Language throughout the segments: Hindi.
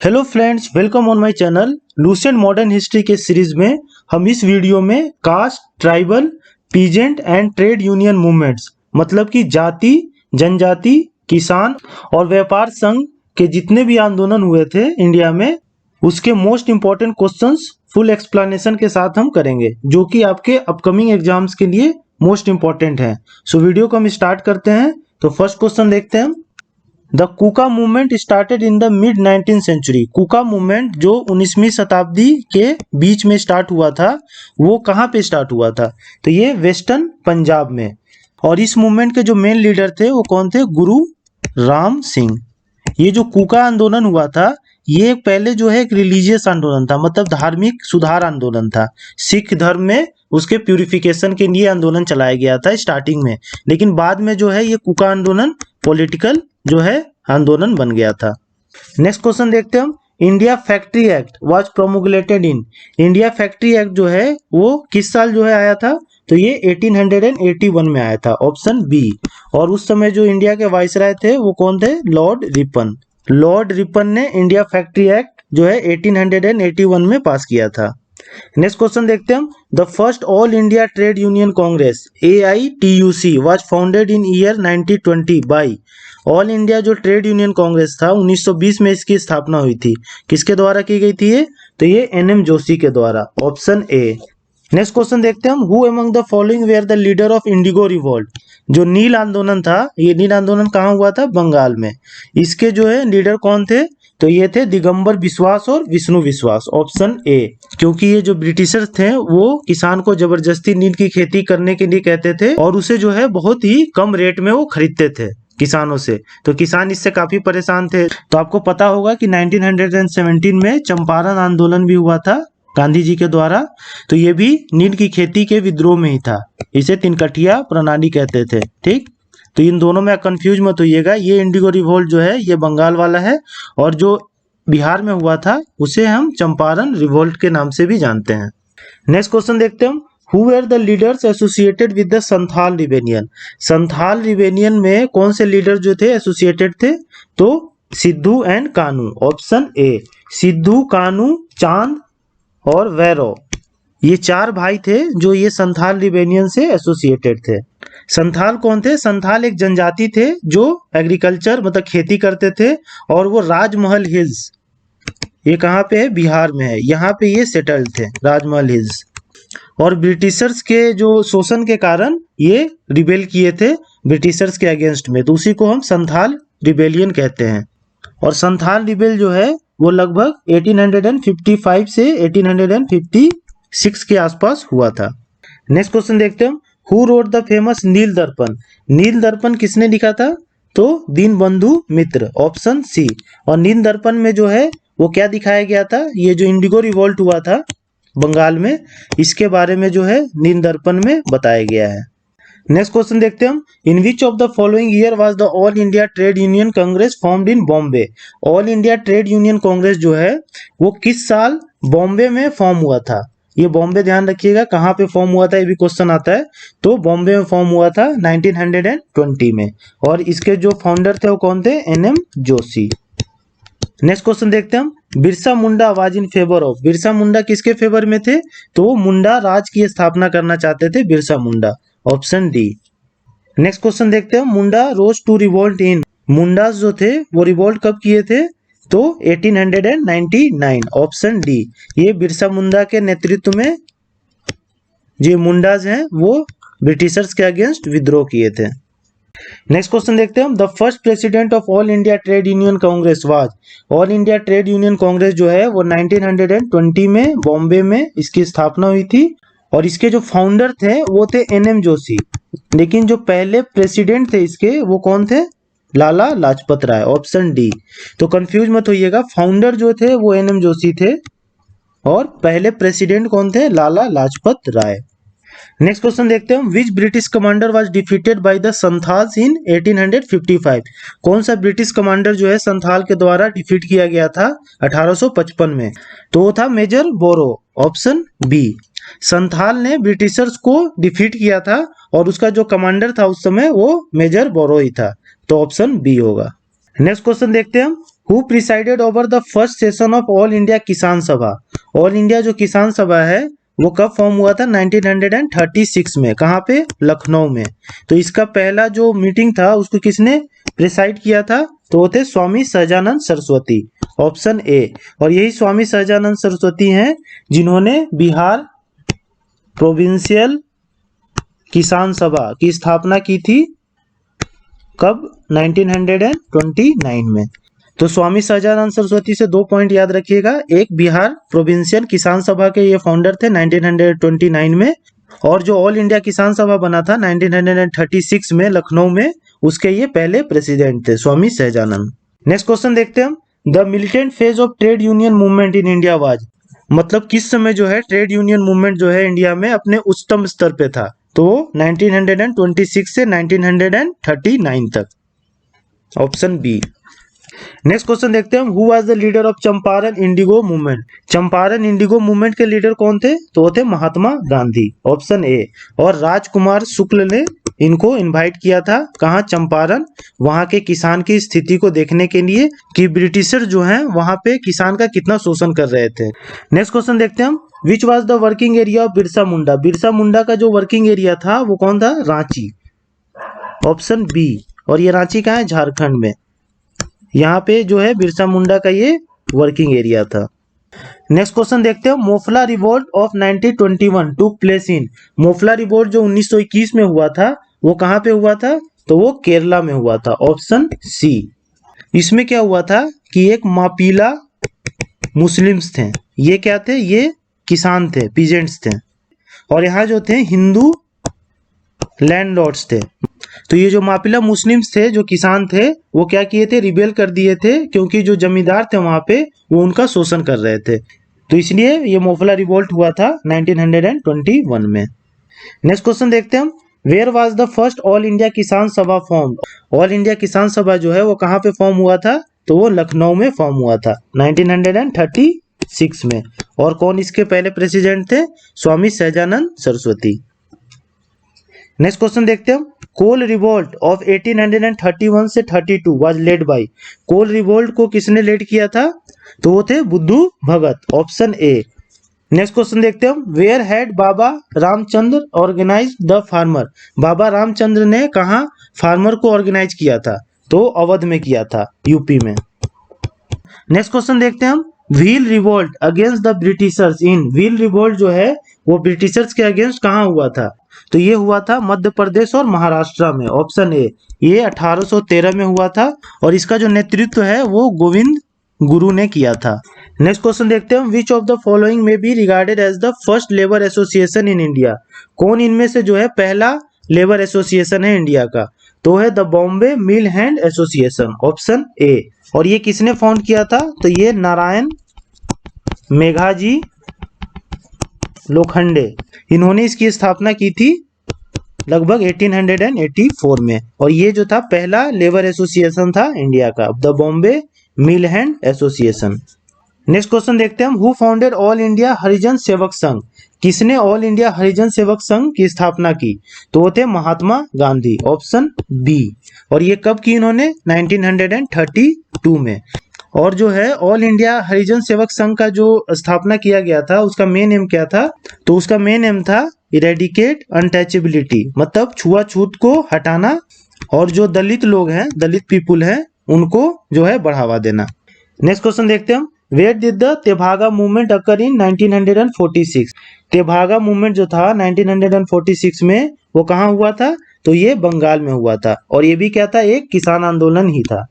Hello friends, welcome on my channel Lucent modern history के सीरीज में हम इस वीडियो में caste, tribal, peasant and trade union movements मतलब कि जाति, जनजाति, किसान और व्यापार संघ के जितने भी आंदोलन हुए थे इंडिया में, उसके most important questions full explanation के साथ हम करेंगे, जो कि आपके अपकमिंग एग्जाम्स के लिए मोस्ट इम्पोर्टेंट है। सो वीडियो को हम स्टार्ट करते हैं। तो फर्स्ट क्वेश्चन देखते हैं हम। The Kuka movement started in the mid 19th century. Kuka movement जो 19वीं शताब्दी के बीच में स्टार्ट हुआ था, वो कहाँ पे स्टार्ट हुआ था? तो ये वेस्टर्न पंजाब में। और इस मूवमेंट के जो मेन लीडर थे वो कौन थे? गुरु राम सिंह। ये जो कुका आंदोलन हुआ था, ये पहले जो है एक रिलीजियस आंदोलन था, मतलब धार्मिक सुधार आंदोलन था। सिख धर्म में उसके प्यूरिफिकेशन के लिए आंदोलन चलाया गया था स्टार्टिंग में, लेकिन बाद में जो है ये कुका आंदोलन पॉलिटिकल जो है आंदोलन बन गया था। नेक्स्ट क्वेश्चन देखते हैं हम। India factory act was promulgated in. India factory act जो है वो किस साल जो है आया था? तो ये 1881 में आया था, ऑप्शन बी। और उस समय जो इंडिया के वाइसराय थे वो कौन थे? Lord Ripon. लॉर्ड रिपन ने इंडिया फैक्ट्री एक्ट जो है 1881 में पास किया था। नेक्स्ट क्वेश्चन देखते हैं हम। The first All India Trade union Congress AITUC was founded in year 1920 by. All India जो ट्रेड यूनियन कांग्रेस था 1920 में इसकी स्थापना हुई थी। किसके द्वारा की गई थी ये? तो ये NM जोशी के द्वारा, ऑप्शन ए। नेक्स्ट क्वेश्चन देखते हैं हम। Who among the following were the leader of indigo revolt. जो नील आंदोलन था, ये नील आंदोलन कहाँ हुआ था? बंगाल में। इसके जो है लीडर कौन थे? तो ये थे दिगंबर विश्वास और विष्णु विश्वास, ऑप्शन ए। क्योंकि ये जो ब्रिटिशर्स थे वो किसान को जबरदस्ती नील की खेती करने के लिए कहते थे और उसे जो है बहुत ही कम रेट में वो खरीदते थे किसानों से, तो किसान इससे काफी परेशान थे। तो आपको पता होगा कि 1917 में चंपारण आंदोलन भी हुआ था गांधी जी के द्वारा, तो ये भी नील की खेती के विद्रोह में ही था। इसे तिनकठिया प्रणाली कहते थे, ठीक। तो इन दोनों में कंफ्यूज मत होइएगा। ये इंडिगो रिवोल्ट जो है ये बंगाल वाला है, और जो बिहार में हुआ था उसे हम चंपारण रिवोल्ट के नाम से भी जानते हैं। नेक्स्ट क्वेश्चन देखते हैं हम। Who were the leaders associated with the Santhal rebellion. Santhal rebellion में कौन से लीडर जो थे एसोसिएटेड थे? तो Sidhu and Kanu, option A. Sidhu, Kanu, Chand और वैरो, ये चार भाई थे जो ये संथाल रिबेलियन से एसोसिएटेड थे। संथाल कौन थे? संथाल एक जनजाति थे जो एग्रीकल्चर मतलब खेती करते थे, और वो राजमहल हिल्स, ये कहाँ पे है? बिहार में है। यहाँ पे ये सेटल्ड थे, राजमहल हिल्स। और ब्रिटिशर्स के जो शोषण के कारण ये रिबेल किए थे ब्रिटिशर्स के अगेंस्ट में, तो उसी को हम संथाल रिबेलियन कहते हैं। और संथाल रिबेल जो है वो लगभग 1855 से 1856 के आसपास हुआ था। नेक्स्ट क्वेश्चन देखते हैं हम। हु रोट द फेमस नील दर्पण। नील दर्पण किसने लिखा था? तो दीनबंधु मित्र, ऑप्शन सी। और नील दर्पण में जो है वो क्या दिखाया गया था? ये जो इंडिगो रिवोल्ट हुआ था बंगाल में, इसके बारे में जो है नील दर्पण में बताया गया है। नेक्स्ट क्वेश्चन देखते हैं हम। In which of the following year was the All India Trade union Congress formed in Bombay. All India Trade union Congress जो है वो किस साल बॉम्बे में फॉर्म हुआ था? ये बॉम्बे ध्यान रखिएगा, कहाँ पे फॉर्म हुआ था ये भी क्वेश्चन आता है। तो बॉम्बे में फॉर्म हुआ था 1920 में, और इसके जो फाउंडर थे वो कौन थे? NM जोशी। नेक्स्ट क्वेश्चन देखते हैं हम। Birsa Munda was in favour of. Birsa Munda किसके फेवर में थे? तो मुंडा राज की स्थापना करना चाहते थे Birsa Munda, option D. Next question देखते हैं। मुंडा रोज टू रिवोल्ट इन। मुंडास जो थे वो रिवोल्ट कब किए थे? तो 1899, ऑप्शन डी। ये बिरसा मुंडा के नेतृत्व में जो मुंडाज हैं वो ब्रिटिशर्स के अगेंस्ट विद्रोह किए थे। नेक्स्ट क्वेश्चन देखते हैं हम। The first president of all India Trade union Congress was. All India Trade union Congress जो है वो 1920 में बॉम्बे में इसकी स्थापना हुई थी, और इसके जो फाउंडर थे वो थे NM जोशी। लेकिन जो पहले प्रेसिडेंट थे इसके वो कौन थे? लाला लाजपत राय, ऑप्शन डी। तो कंफ्यूज मत होइएगा, फाउंडर जो थे वो NM जोशी थे और पहले प्रेसिडेंट कौन थे? लाला लाजपत राय। नेक्स्ट क्वेश्चन देखते हैं हम। Which British commander was defeated by the Santhals in 1855। कौन सा ब्रिटिश कमांडर जो है संथाल के द्वारा डिफीट किया गया था 1855 में? तो वो था मेजर बोरो, ऑप्शन बी। संथाल ने ब्रिटिशर्स को डिफीट किया था और उसका जो कमांडर था उस समय वो मेजर बोरो ही था, तो ऑप्शन बी होगा। नेक्स्ट क्वेश्चन देखते हैं हम, who presided over the first session of all India Kisan सभा। ऑल इंडिया जो किसान सभा है वो कब फॉर्म हुआ था? 1936 में। कहाँ पे? लखनऊ में। तो इसका पहला जो मीटिंग था उसको किसने प्रिसाइड किया था? तो वो थे स्वामी सहजानंद सरस्वती, ऑप्शन ए। और यही स्वामी सहजानंद सरस्वती हैं जिन्होंने बिहार प्रोविंशियल किसान सभा की स्थापना की थी। कब? 1929 में। तो स्वामी सहजानंद सरस्वती से 2 पॉइंट याद रखिएगा। एक, बिहार प्रोविंशियल किसान सभा के ये फाउंडर थे 1929 में, और जो ऑल इंडिया किसान सभा बना था 1936 में लखनऊ में, उसके ये पहले प्रेसिडेंट थे, स्वामी सहजानंद। नेक्स्ट क्वेश्चन देखते हैं हम, the militant phase of trade union movement in India was. मतलब किस समय जो है ट्रेड यूनियन मूवमेंट जो है इंडिया में अपने उच्चतम स्तर पे था? तो 1926 से 1939 तक, ऑप्शन बी। नेक्स्ट क्वेश्चन देखते हैं हम, who was the leader of Champaran Indigo movement. Champaran Indigo movement के लीडर कौन थे? तो वो थे महात्मा गांधी, ऑप्शन ए। और राजकुमार शुक्ल ने इनको इनवाइट किया था, कहाँ? चंपारण, वहां के किसान की स्थिति को देखने के लिए कि ब्रिटिशर जो हैं वहां पे किसान का कितना शोषण कर रहे थे। नेक्स्ट क्वेश्चन देखते हैं हम, which was the working area of Birsa Munda. Birsa Munda का जो वर्किंग एरिया था वो कौन था? Ranchi, option B. और ये रांची कहाँ है? झारखंड में। यहाँ पे जो है बिरसा मुंडा का ये वर्किंग एरिया था। नेक्स्ट क्वेश्चन देखते हैं, Moplah revolt of 1921 took place in. Moplah revolt जो 1921 में हुआ था वो कहाँ पे हुआ था? तो वो केरला में हुआ था, ऑप्शन सी। इसमें क्या हुआ था कि एक मापीला मुस्लिम्स थे, ये क्या थे? ये किसान थे, पीजेंट्स थे, और यहाँ जो थे हिंदू लैंडलॉर्ड्स थे। तो ये जो मापिला मुस्लिम्स थे, जो किसान थे, वो क्या किए थे? रिबेल कर दिए थे, क्योंकि जो जमींदार थे वहां पे वो उनका शोषण कर रहे थे। तो इसलिए ये मोफला रिवोल्ट हुआ था 1921 में। नेक्स्ट क्वेश्चन देखते हैं हम, where was the first All India Kisan Sabha form. All India Kisan सभा जो है वो कहाँ पे फॉर्म हुआ था? तो वो लखनऊ में फॉर्म हुआ था 1936 में। और कौन इसके पहले प्रेसिडेंट थे? स्वामी सहजानंद सरस्वती। नेक्स्ट क्वेश्चन देखते हैं, कोल रिवोल्ट ऑफ 1831 से 32 was led by. Kol revolt को किसने लेड किया था? तो वो थे Budhu Bhagat, option A. Next question देखते हैं, where had Baba Ramchandra organise the farmer. Baba Ramchandra ने कहा फार्मर को ऑर्गेनाइज किया था? तो अवध में किया था, यूपी में। नेक्स्ट क्वेश्चन देखते हैं हम, wheel revolt against the Britishers in. Wheel revolt जो है वो ब्रिटिशर्स के अगेंस्ट कहाँ हुआ था? तो ये हुआ था मध्य प्रदेश और महाराष्ट्र में, ऑप्शन ए। ये 1813 में हुआ था, और इसका जो नेतृत्व है वो गोविंद गुरु ने किया था। नेक्स्ट क्वेश्चन देखते हैं, which of the following may be regarded as the first labour association in India. कौन इनमें से जो है पहला लेबर एसोसिएशन है इंडिया का? तो है the Bombay mill hand association, option A. और ये किसने फाउंड किया था? तो ये नारायण मेघाजी लोखंडे, इन्होंने इसकी स्थापना की थी लगभग 1884 में। और ये जो था पहला लेबर एसोसिएशन था इंडिया का, the Bombay mill hand association. Next question देखते हैं हम, who founded all India Harijan Sevak Sangh. किसने ऑल इंडिया हरिजन सेवक संघ की स्थापना की? तो वो थे महात्मा गांधी, ऑप्शन बी। और ये कब की इन्होंने? 1932 में। और जो है ऑल इंडिया हरिजन सेवक संघ का जो स्थापना किया गया था उसका मेन एम क्या था? तो उसका मेन एम था इरेडिकेट अनटचेबिलिटी, मतलब छुआछूत को हटाना, और जो दलित लोग हैं, दलित पीपुल हैं, उनको जो है बढ़ावा देना। नेक्स्ट क्वेश्चन देखते हैं हम, where did the Tebhaga movement occur in 1946। Tebhaga movement जो था 1946 में वो कहाँ हुआ था? तो ये बंगाल में हुआ था, और ये भी क्या था? एक किसान आंदोलन ही था।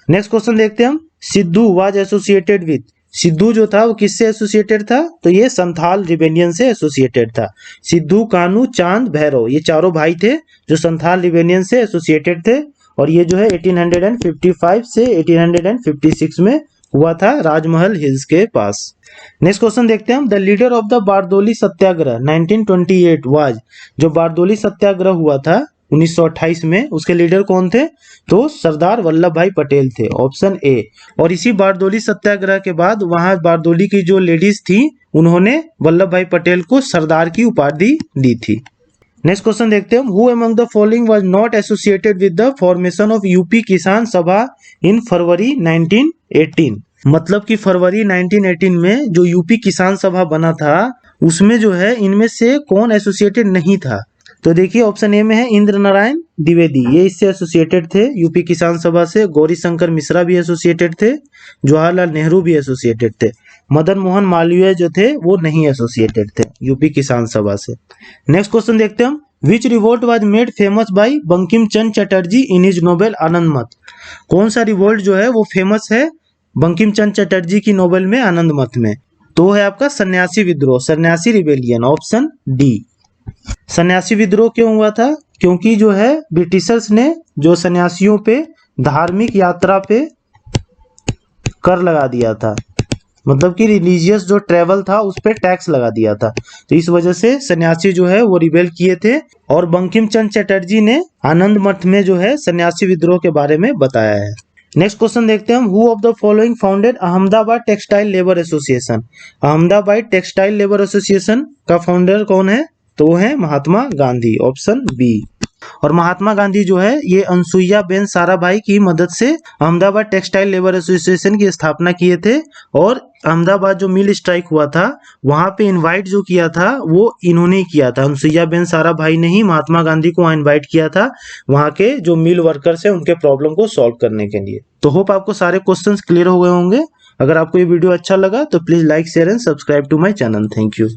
नेक्स्ट क्वेश्चन देखते हैं हम, Sidhu was associated with. Sidhu जो था वो किससे एसोसिएटेड था? तो ये संथाल रिबेलियन से एसोसिएटेड था। सिद्धू, कानू, चांद, भैरव, ये चारों भाई थे जो संथाल रिबेलियन से एसोसिएटेड थे। और ये जो है 1855 से 1856 में हुआ था राजमहल हिल्स के पास। नेक्स्ट क्वेश्चन देखते हैं हम, the leader of the Bardoli Satyagraha 1928 was. जो बारदोली सत्याग्रह हुआ था 1928 में, उसके लीडर कौन थे? तो सरदार वल्लभ भाई पटेल थे, ऑप्शन ए। और इसी बारदोली सत्याग्रह के बाद वहां बारदोली की जो लेडीज थी उन्होंने वल्लभ भाई पटेल को सरदार की उपाधि दी थी। नेक्स्ट क्वेश्चन देखते हैं हम, who among the following was not associated with the formation of UP किसान सभा इन फरवरी 1918। मतलब कि फरवरी 1918 में जो यूपी किसान सभा बना था उसमें जो है इनमें से कौन एसोसिएटेड नहीं था। तो देखिए ऑप्शन ए में है इंद्र नारायण द्विवेदी, ये इससे एसोसिएटेड थे यूपी किसान सभा से। गौरी शंकर मिश्रा भी एसोसिएटेड थे, जवाहरलाल नेहरू भी एसोसिएटेड थे। मदन मोहन मालवीय जो थे वो नहीं एसोसिएटेड थे यूपी किसान सभा से। नेक्स्ट क्वेश्चन देखते हैं हम, which revolt was made famous by Bankim Chandra Chatterjee in his novel Anand Math. कौन सा रिवोल्ट जो है वो फेमस है बंकिम चंद्र चटर्जी की नोवेल में आनंद मठ में। तो है आपका सन्यासी विद्रोह, सन्यासी रिबेलियन, ऑप्शन डी। सन्यासी विद्रोह क्यों हुआ था? क्योंकि जो है ब्रिटिशर्स ने जो सन्यासियों पे धार्मिक यात्रा पे कर लगा दिया था, मतलब कि रिलीजियस जो ट्रेवल था उस पे टैक्स लगा दिया था। तो इस वजह से सन्यासी जो है वो रिबेल किए थे और बंकिम चंद्र चटर्जी ने आनंद मठ में जो है सन्यासी विद्रोह के बारे में बताया है। नेक्स्ट क्वेश्चन देखते हैं हम, who of the following founded Ahmedabad textile labour association. Ahmedabad textile labour association का फाउंडर कौन है? तो वो है महात्मा गांधी, ऑप्शन बी। और महात्मा गांधी जो है ये अनसुईया बेन साराभाई की मदद से अहमदाबाद टेक्सटाइल लेबर एसोसिएशन की स्थापना किए थे। और अहमदाबाद जो मिल स्ट्राइक हुआ था वहां पे इनवाइट जो किया था वो इन्होंने किया था, अनसुईया बेन साराभाई ने ही महात्मा गांधी को इनवाइट किया था वहां के जो मिल वर्कर्स हैं उनके प्रॉब्लम को सॉल्व करने के लिए। तो होप आपको सारे क्वेश्चंस क्लियर हो गए होंगे। अगर आपको ये वीडियो अच्छा लगा तो please like share and subscribe to my channel. Thank you.